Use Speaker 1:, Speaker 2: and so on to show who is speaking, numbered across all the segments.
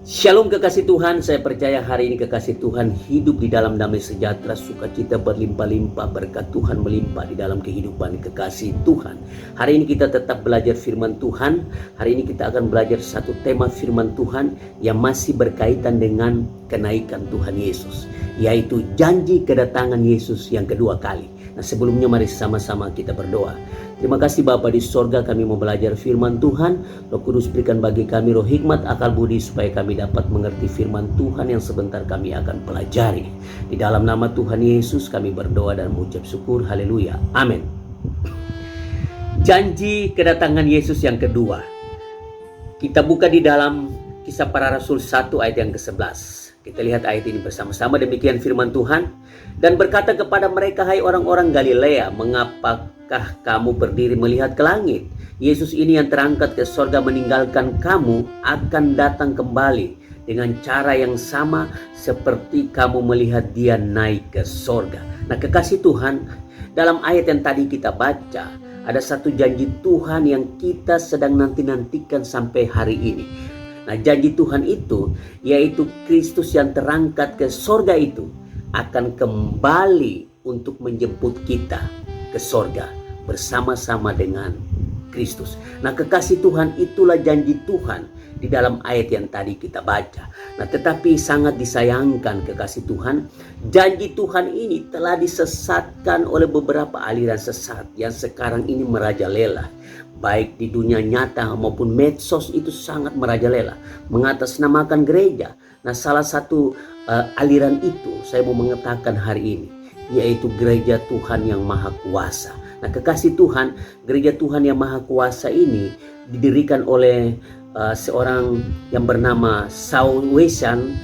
Speaker 1: Shalom kekasih Tuhan, saya percaya hari ini kekasih Tuhan hidup di dalam damai sejahtera, sukacita berlimpah-limpah, berkat Tuhan melimpah di dalam kehidupan kekasih Tuhan. Hari ini kita tetap belajar firman Tuhan. Hari ini kita akan belajar satu tema firman Tuhan yang masih berkaitan dengan kenaikan Tuhan Yesus, yaitu janji kedatangan Yesus yang kedua kali. Nah, sebelumnya mari sama-sama kita berdoa. Terima kasih Bapa di sorga, kami mau belajar firman Tuhan. Roh Kudus berikan bagi kami roh hikmat, akal budi, supaya kami dapat mengerti firman Tuhan yang sebentar kami akan pelajari. Di dalam nama Tuhan Yesus kami berdoa dan mengucap syukur. Haleluya. Amin. Janji kedatangan Yesus yang kedua. Kita buka di dalam Kisah Para Rasul 1 ayat yang ke-11. Kita lihat ayat ini bersama-sama. Demikian firman Tuhan. Dan berkata kepada mereka, hai orang-orang Galilea, mengapakah kamu berdiri melihat ke langit? Yesus ini yang terangkat ke sorga meninggalkan kamu akan datang kembali dengan cara yang sama seperti kamu melihat dia naik ke sorga. Nah kekasih Tuhan, dalam ayat yang tadi kita baca, ada satu janji Tuhan yang kita sedang nanti-nantikan sampai hari ini. Nah janji Tuhan itu, yaitu Kristus yang terangkat ke sorga itu akan kembali untuk menjemput kita ke sorga bersama-sama dengan Kristus. Nah kekasih Tuhan, itulah janji Tuhan di dalam ayat yang tadi kita baca. Nah tetapi sangat disayangkan kekasih Tuhan, janji Tuhan ini telah disesatkan oleh beberapa aliran sesat yang sekarang ini merajalela. Baik di dunia nyata maupun medsos itu sangat merajalela, mengatasnamakan gereja. Nah salah satu aliran itu saya mau mengatakan hari ini, yaitu gereja Tuhan yang Maha Kuasa. Nah kekasih Tuhan, gereja Tuhan yang Maha Kuasa ini didirikan oleh seorang yang bernama Shao Weishan.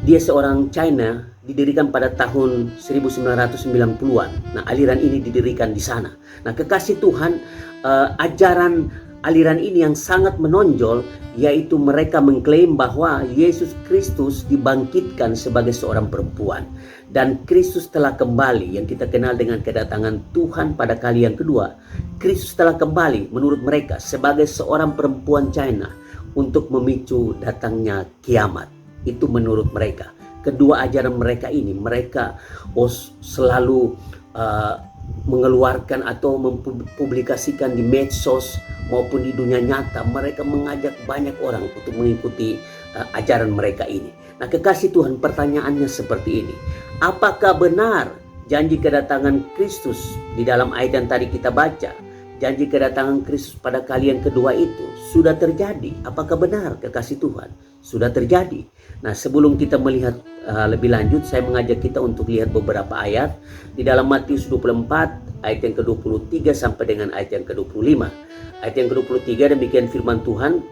Speaker 1: Dia seorang China, didirikan pada tahun 1990-an. Nah aliran ini didirikan di sana. Nah kekasih Tuhan, ajaran aliran ini yang sangat menonjol, yaitu mereka mengklaim bahwa Yesus Kristus dibangkitkan sebagai seorang perempuan. Dan Kristus telah kembali, yang kita kenal dengan kedatangan Tuhan pada kali yang kedua. Kristus telah kembali menurut mereka sebagai seorang perempuan China untuk memicu datangnya kiamat. Itu menurut mereka. Kedua ajaran mereka ini, mereka selalu mengeluarkan atau mempublikasikan di medsos maupun di dunia nyata. Mereka mengajak banyak orang untuk mengikuti ajaran mereka ini. Nah kekasih Tuhan, pertanyaannya seperti ini. Apakah benar janji kedatangan Kristus di dalam ayat yang tadi kita baca? Janji kedatangan Kristus pada kali yang kedua itu sudah terjadi. Apakah benar kekasih Tuhan? Sudah terjadi. Nah sebelum kita melihat lebih lanjut, saya mengajak kita untuk lihat beberapa ayat di dalam Matius 24 ayat yang ke-23 sampai dengan ayat yang ke-25. Ayat yang ke-23 demikian firman Tuhan.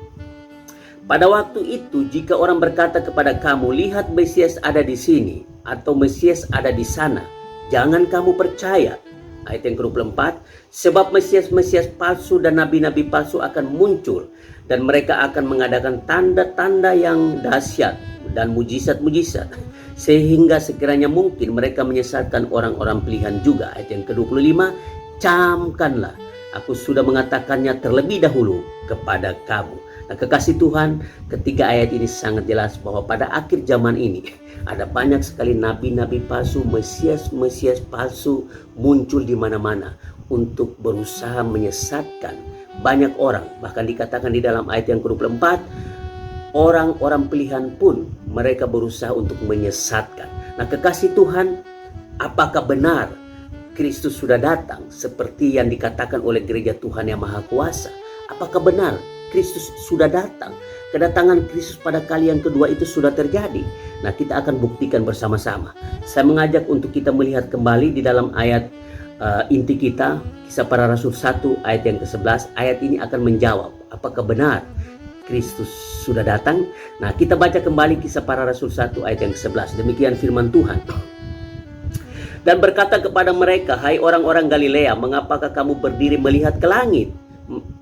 Speaker 1: Pada waktu itu jika orang berkata kepada kamu, lihat Mesias ada di sini atau Mesias ada di sana, jangan kamu percaya. Ayat yang ke-24, sebab Mesias-Mesias palsu dan nabi-nabi palsu akan muncul, dan mereka akan mengadakan tanda-tanda yang dahsyat dan mujizat-mujizat, sehingga sekiranya mungkin mereka menyesatkan orang-orang pilihan juga. Ayat yang ke-25, camkanlah, aku sudah mengatakannya terlebih dahulu kepada kamu. Nah kekasih Tuhan, ketiga ayat ini sangat jelas bahwa pada akhir zaman ini ada banyak sekali nabi-nabi palsu, Mesias-Mesias palsu muncul di mana-mana untuk berusaha menyesatkan banyak orang. Bahkan dikatakan di dalam ayat yang ke-24, orang-orang pilihan pun mereka berusaha untuk menyesatkan. Nah kekasih Tuhan, apakah benar Kristus sudah datang seperti yang dikatakan oleh gereja Tuhan yang Maha Kuasa? Apakah benar Kristus sudah datang? Kedatangan Kristus pada kali yang kedua itu sudah terjadi. Nah kita akan buktikan bersama-sama. Saya mengajak untuk kita melihat kembali di dalam ayat inti kita, Kisah Para Rasul 1 ayat yang ke-11. Ayat ini akan menjawab apakah benar Kristus sudah datang. Nah kita baca kembali Kisah Para Rasul 1 ayat yang ke-11. Demikian firman Tuhan. Dan berkata kepada mereka, hai orang-orang Galilea, mengapakah kamu berdiri melihat ke langit?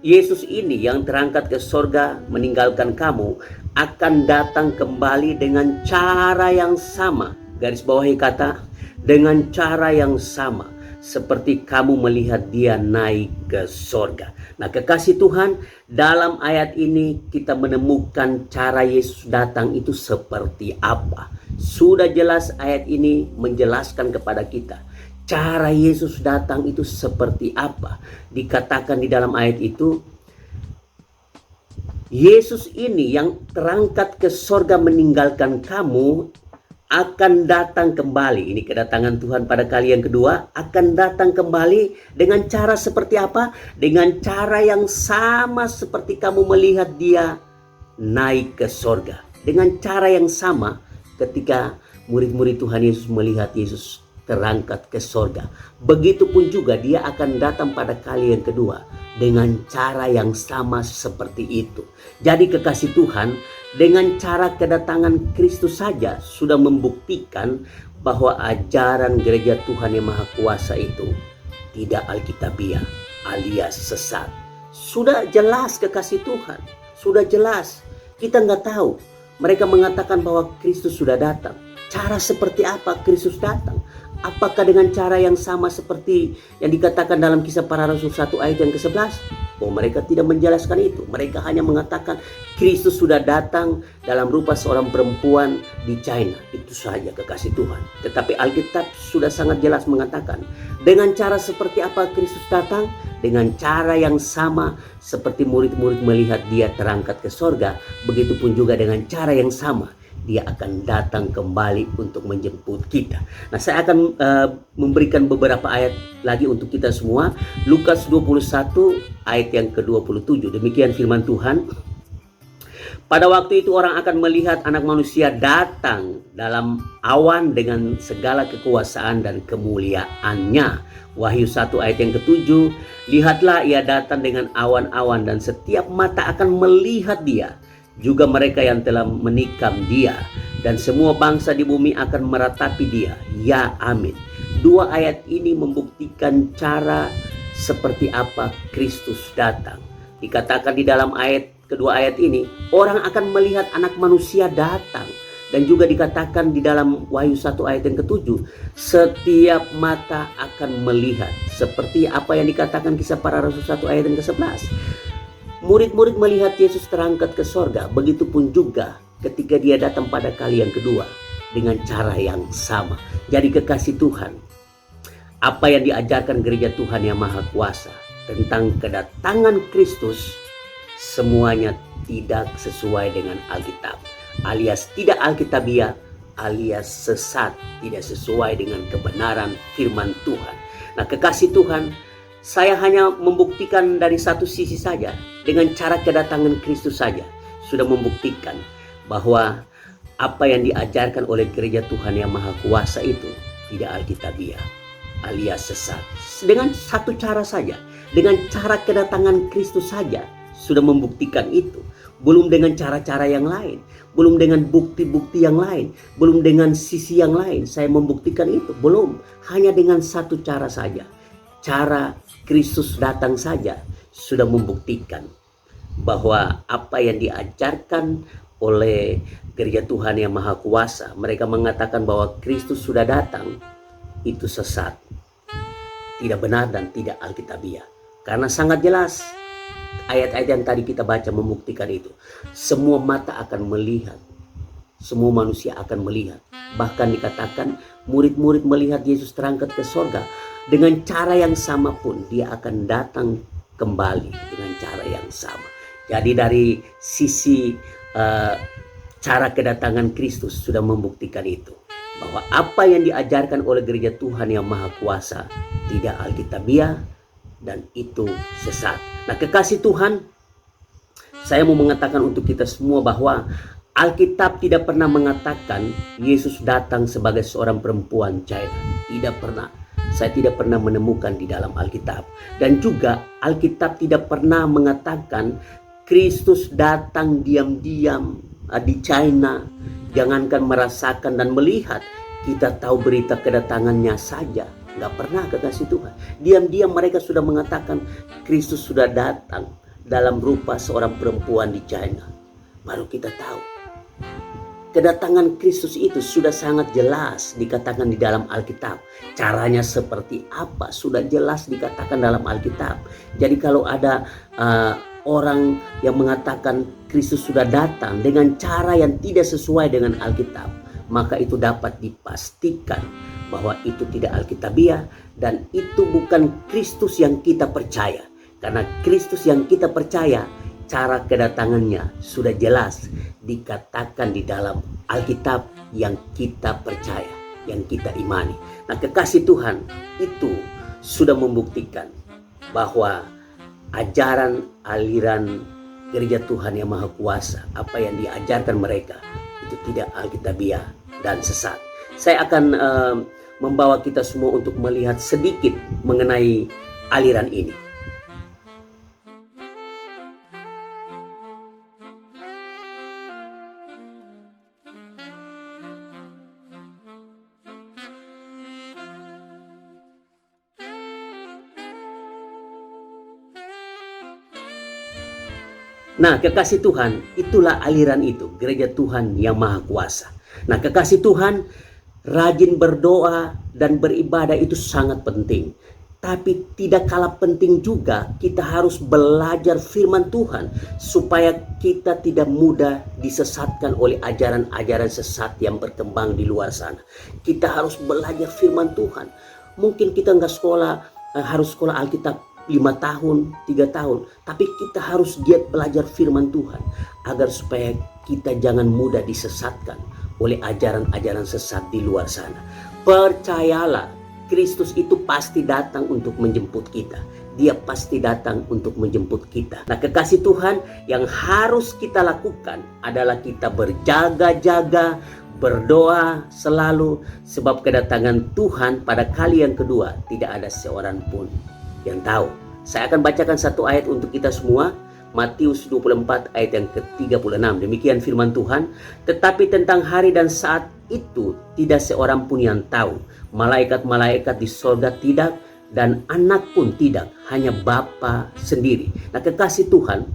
Speaker 1: Yesus ini yang terangkat ke sorga meninggalkan kamu akan datang kembali dengan cara yang sama. Garis bawahi kata dengan cara yang sama seperti kamu melihat dia naik ke sorga. Nah, kekasih Tuhan, dalam ayat ini kita menemukan cara Yesus datang itu seperti apa. Sudah jelas ayat ini menjelaskan kepada kita cara Yesus datang itu seperti apa. Dikatakan di dalam ayat itu, Yesus ini yang terangkat ke sorga meninggalkan kamu akan datang kembali. Ini kedatangan Tuhan pada kali yang kedua. Akan datang kembali dengan cara seperti apa? Dengan cara yang sama seperti kamu melihat dia naik ke sorga. Dengan cara yang sama ketika murid-murid Tuhan Yesus melihat Yesus terangkat ke sorga. Begitupun juga dia akan datang pada kali yang kedua dengan cara yang sama seperti itu. Jadi kekasih Tuhan, dengan cara kedatangan Kristus saja sudah membuktikan bahwa ajaran gereja Tuhan yang Maha Kuasa itu tidak alkitabiah alias sesat. Sudah jelas kekasih Tuhan, sudah jelas. Kita nggak tahu. Mereka mengatakan bahwa Kristus sudah datang. Cara seperti apa Kristus datang? Apakah dengan cara yang sama seperti yang dikatakan dalam Kisah Para Rasul 1 ayat yang ke-11? Oh, mereka tidak menjelaskan itu. Mereka hanya mengatakan Kristus sudah datang dalam rupa seorang perempuan di China. Itu saja kekasih Tuhan. Tetapi Alkitab sudah sangat jelas mengatakan dengan cara seperti apa Kristus datang? Dengan cara yang sama seperti murid-murid melihat dia terangkat ke sorga. Begitupun juga dengan cara yang sama dia akan datang kembali untuk menjemput kita. Nah, saya akan memberikan beberapa ayat lagi untuk kita semua. Lukas 21 ayat yang ke-27. Demikian firman Tuhan. Pada waktu itu orang akan melihat Anak Manusia datang dalam awan dengan segala kekuasaan dan kemuliaannya. Wahyu 1 ayat yang ke-7. Lihatlah ia datang dengan awan-awan dan setiap mata akan melihat dia. Juga mereka yang telah menikam dia. Dan semua bangsa di bumi akan meratapi dia. Ya, amin. Dua ayat ini membuktikan cara seperti apa Kristus datang. Dikatakan di dalam kedua ayat ini, orang akan melihat Anak Manusia datang. Dan juga dikatakan di dalam Wahyu 1 ayat yang ke-7, setiap mata akan melihat. Seperti apa yang dikatakan Kisah Para Rasul 1 ayat yang ke-11. Murid-murid melihat Yesus terangkat ke sorga. Begitupun juga ketika dia datang pada kali yang kedua dengan cara yang sama. Jadi kekasih Tuhan, apa yang diajarkan gereja Tuhan yang Maha Kuasa tentang kedatangan Kristus semuanya tidak sesuai dengan Alkitab, alias tidak alkitabiah, alias sesat, tidak sesuai dengan kebenaran firman Tuhan. Nah, kekasih Tuhan, saya hanya membuktikan dari satu sisi saja. Dengan cara kedatangan Kristus saja sudah membuktikan bahwa apa yang diajarkan oleh gereja Tuhan yang Maha Kuasa itu tidak alkitabiah alias sesat. Dengan satu cara saja, dengan cara kedatangan Kristus saja sudah membuktikan itu. Belum dengan cara-cara yang lain, belum dengan bukti-bukti yang lain, belum dengan sisi yang lain saya membuktikan itu. Belum, hanya dengan satu cara saja. Cara Kristus datang saja sudah membuktikan bahwa apa yang diajarkan oleh gereja Tuhan yang Maha Kuasa, mereka mengatakan bahwa Kristus sudah datang, itu sesat, tidak benar dan tidak alkitabiah. Karena sangat jelas ayat-ayat yang tadi kita baca membuktikan itu. Semua mata akan melihat, semua manusia akan melihat. Bahkan dikatakan murid-murid melihat Yesus terangkat ke sorga. Dengan cara yang sama pun dia akan datang kembali dengan cara yang sama. Jadi dari sisi cara kedatangan Kristus sudah membuktikan itu. Bahwa apa yang diajarkan oleh gereja Tuhan yang Maha Kuasa tidak alkitabiah dan itu sesat. Nah, kekasih Tuhan, saya mau mengatakan untuk kita semua bahwa Alkitab tidak pernah mengatakan Yesus datang sebagai seorang perempuan China. Tidak pernah. Saya tidak pernah menemukan di dalam Alkitab. Dan juga Alkitab tidak pernah mengatakan Kristus datang diam-diam di China. Jangankan merasakan dan melihat, kita tahu berita kedatangannya saja. Nggak pernah, kekasih Tuhan. Diam-diam mereka sudah mengatakan Kristus sudah datang dalam rupa seorang perempuan di China. Baru kita tahu. kedatangan Kristus itu sudah sangat jelas dikatakan di dalam Alkitab. Caranya seperti apa sudah jelas dikatakan dalam Alkitab. Jadi kalau ada orang yang mengatakan Kristus sudah datang dengan cara yang tidak sesuai dengan Alkitab, maka itu dapat dipastikan bahwa itu tidak Alkitabiah dan itu bukan Kristus yang kita percaya. Karena Kristus yang kita percaya, cara kedatangannya sudah jelas dikatakan di dalam Alkitab yang kita percaya, yang kita imani. Nah, kekasih Tuhan itu sudah membuktikan bahwa ajaran aliran gereja Tuhan yang Maha Kuasa, apa yang diajarkan mereka itu tidak Alkitabiah dan sesat. Saya akan membawa kita semua untuk melihat sedikit mengenai aliran ini. Nah, kekasih Tuhan, itulah aliran itu, gereja Tuhan yang Maha Kuasa. Nah, kekasih Tuhan, rajin berdoa dan beribadah itu sangat penting. Tapi tidak kalah penting juga kita harus belajar firman Tuhan supaya kita tidak mudah disesatkan oleh ajaran-ajaran sesat yang berkembang di luar sana. Kita harus belajar firman Tuhan. Mungkin kita nggak harus sekolah Alkitab 5 tahun, 3 tahun. Tapi kita harus giat belajar firman Tuhan agar supaya kita jangan mudah disesatkan oleh ajaran-ajaran sesat di luar sana. Percayalah, Kristus itu pasti datang untuk menjemput kita. Dia pasti datang untuk menjemput kita. Nah, kekasih Tuhan, yang harus kita lakukan adalah kita berjaga-jaga, berdoa selalu, sebab kedatangan Tuhan pada kali yang kedua tidak ada seorang pun yang tahu. Saya akan bacakan satu ayat untuk kita semua. Matius 24 ayat yang ke-36. Demikian firman Tuhan. Tetapi tentang hari dan saat itu tidak seorang pun yang tahu. Malaikat-malaikat di sorga tidak, dan anak pun tidak, hanya Bapa sendiri. Nah, kekasih Tuhan,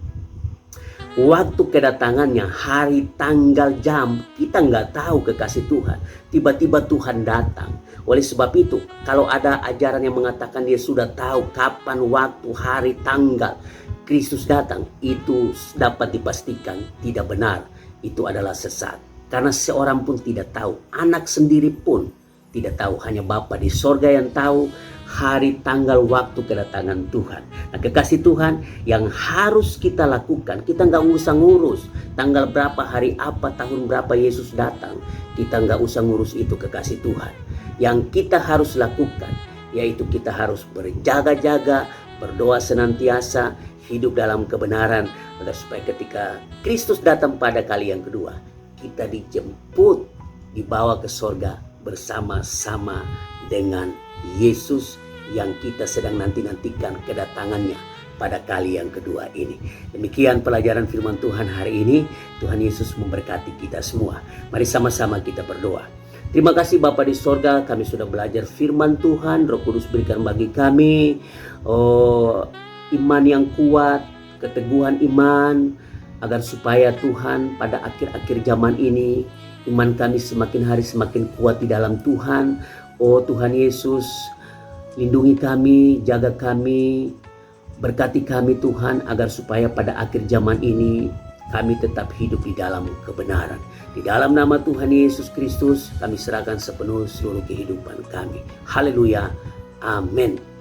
Speaker 1: waktu kedatangannya, hari, tanggal, jam, kita nggak tahu, kekasih Tuhan. Tiba-tiba Tuhan datang. Oleh sebab itu, kalau ada ajaran yang mengatakan dia sudah tahu kapan, waktu, hari, tanggal Kristus datang, itu dapat dipastikan tidak benar. Itu adalah sesat. Karena seorang pun tidak tahu, anak sendiri pun tidak tahu, hanya Bapa di sorga yang tahu hari, tanggal, waktu kedatangan Tuhan. Nah, kekasih Tuhan, yang harus kita lakukan, kita nggak usah ngurus tanggal berapa, hari apa, tahun berapa Yesus datang. Kita nggak usah ngurus itu, kekasih Tuhan. Yang kita harus lakukan, yaitu kita harus berjaga-jaga, berdoa senantiasa, hidup dalam kebenaran, agar supaya ketika Kristus datang pada kali yang kedua, kita dijemput, dibawa ke sorga bersama-sama dengan Yesus yang kita sedang nantikan kedatangannya pada kali yang kedua ini. Demikian pelajaran firman Tuhan hari ini. Tuhan Yesus memberkati kita semua. Mari sama-sama kita berdoa. Terima kasih Bapa di sorga, kami sudah belajar firman Tuhan. Roh Kudus berikan bagi kami iman yang kuat, keteguhan iman, agar supaya Tuhan pada akhir-akhir zaman ini, iman kami semakin hari semakin kuat di dalam Tuhan. Oh Tuhan Yesus, lindungi kami, jaga kami, berkati kami Tuhan, agar supaya pada akhir zaman ini kami tetap hidup di dalam kebenaran. Di dalam nama Tuhan Yesus Kristus, kami serahkan sepenuh seluruh kehidupan kami. Haleluya. Amin.